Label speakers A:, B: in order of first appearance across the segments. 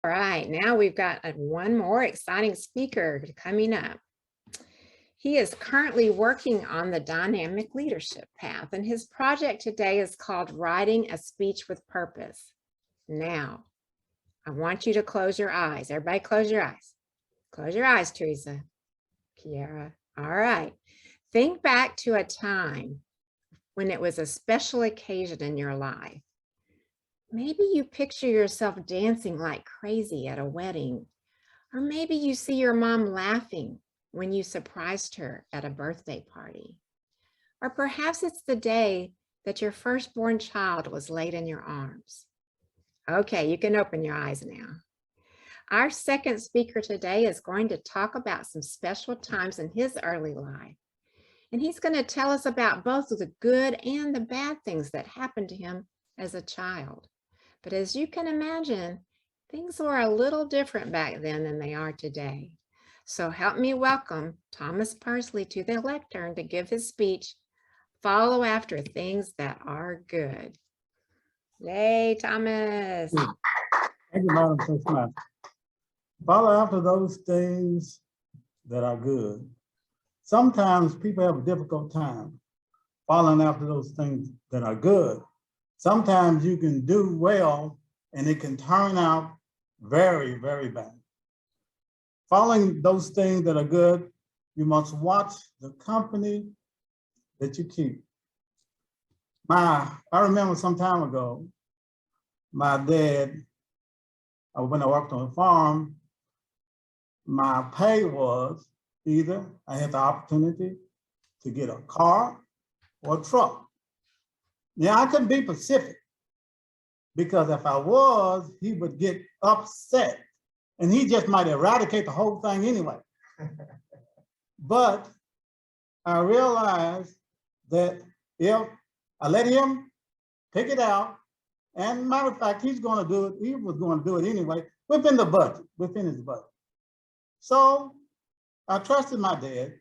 A: All right, now we've got one more exciting speaker coming up. He is currently working on the dynamic leadership path, and his project today is called Writing a Speech with Purpose. Now, I want you to close your eyes. Everybody close your eyes. Close your eyes, Teresa, Kiara. All right. Think back to a time when it was a special occasion in your life. Maybe you picture yourself dancing like crazy at a wedding, or maybe you see your mom laughing when you surprised her at a birthday party. Or perhaps it's the day that your firstborn child was laid in your arms. Okay, you can open your eyes now. Our second speaker today is going to talk about some special times in his early life. And he's going to tell us about both the good and the bad things that happened to him as a child. But as you can imagine, things were a little different back then than they are today. So help me welcome Thomas Persley to the lectern to give his speech, Follow After Things That Are Good. Yay, Thomas.
B: Thank you, Madam President. Follow after those things that are good. Sometimes people have a difficult time following after those things that are good. Sometimes you can do well and it can turn out very, very bad. Following those things that are good, you must watch the company that you keep. I remember some time ago, my dad, when I worked on a farm, my pay was either I had the opportunity to get a car or a truck. Now I couldn't be Pacific because if I was, he would get upset and he just might eradicate the whole thing anyway. But I realized that if I let him pick it out, and matter of fact, he's going to do it, he was going to do it anyway, within the budget, within his budget. So I trusted my dad,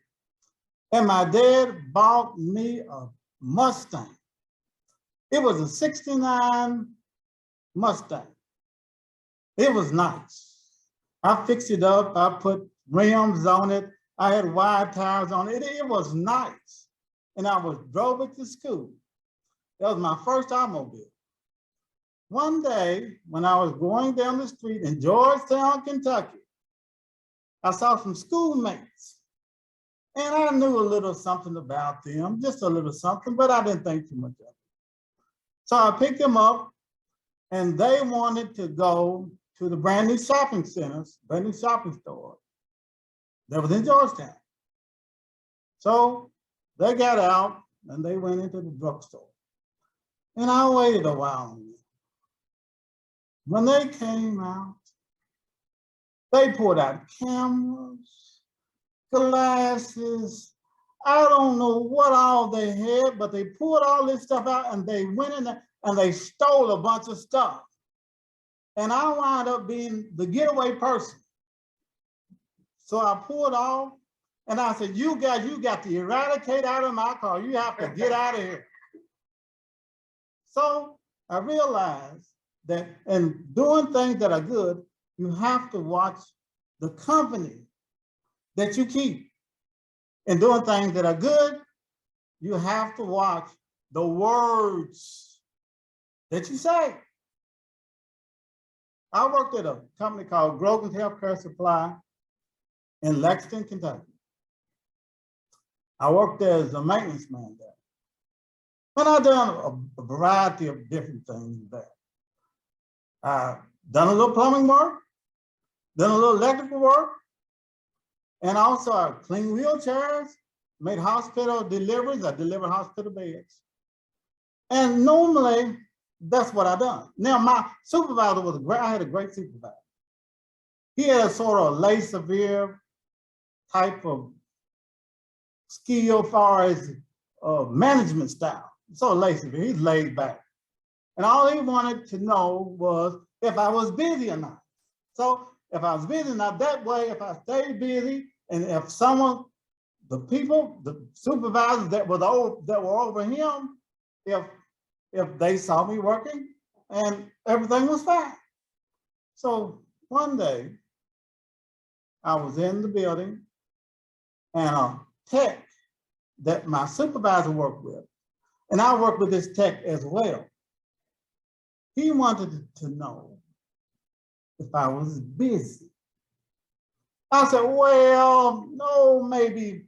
B: and my dad bought me a Mustang. It was a '69 Mustang. It was nice. I fixed it up, I put rims on it, I had wide tires on it. It was nice. And I drove it to school. That was my first automobile. One day, when I was going down the street in Georgetown, Kentucky, I saw some schoolmates. And I knew a little something about them, just a little something, but I didn't think too much of it. So I picked them up, and they wanted to go to the brand new shopping centers, brand new shopping store that was in Georgetown. So they got out and they went into the drugstore. And I waited a while on them. When they came out, they pulled out cameras, glasses. I don't know what all they had, but they pulled all this stuff out and they went in there and they stole a bunch of stuff. And I wound up being the getaway person. So I pulled off and I said, you guys, you got to eradicate out of my car. You have to get out of here. So I realized that in doing things that are good, you have to watch the company that you keep. In doing things that are good, you have to watch the words that you say. I worked at a company called Grogan's Healthcare Supply in Lexington, Kentucky. I worked there as a maintenance man there. And I've done a variety of different things there. I've done a little plumbing work, done a little electrical work, and also I cleaned wheelchairs, made hospital deliveries, I delivered hospital beds. And normally, that's what I done. Now, my supervisor was great. I had a great supervisor. He had a sort of laissez-faire type of skill as far as management style. So laissez-faire, he's laid back. And all he wanted to know was if I was busy or not. So if I was busy or not, that way, if I stayed busy, and if someone, the people, the supervisors that were over him, if they saw me working and everything was fine. So one day I was in the building and a tech that my supervisor worked with, and I worked with this tech as well. He wanted to know if I was busy. I said, well, no, maybe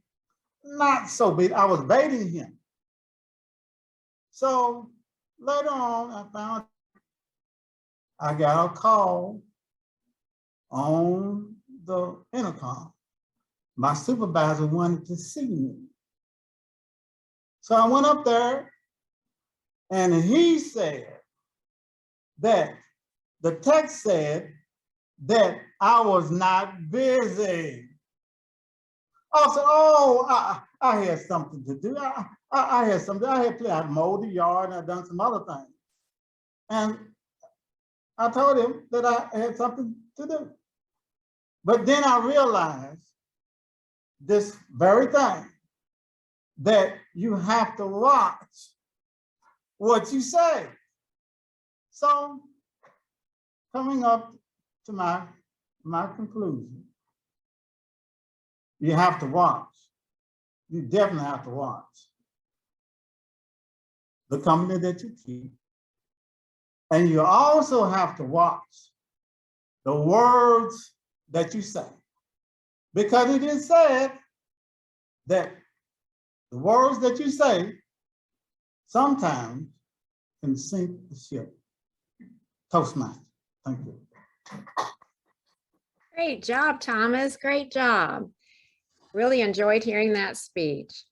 B: not so busy. I was baiting him. So later on, I found I got a call on the intercom. My supervisor wanted to see me. So I went up there and he said that the text said that I was not busy. I said, oh, I had something to do. I had something. I had mowed the yard and I'd done some other things. And I told him that I had something to do. But then I realized this very thing, that you have to watch what you say. So coming up to my conclusion, you have to watch. You definitely have to watch the company that you keep. And you also have to watch the words that you say. Because it is said that the words that you say sometimes can sink the ship. Toastmaster, thank you.
A: Great job, Thomas. Great job. Really enjoyed hearing that speech.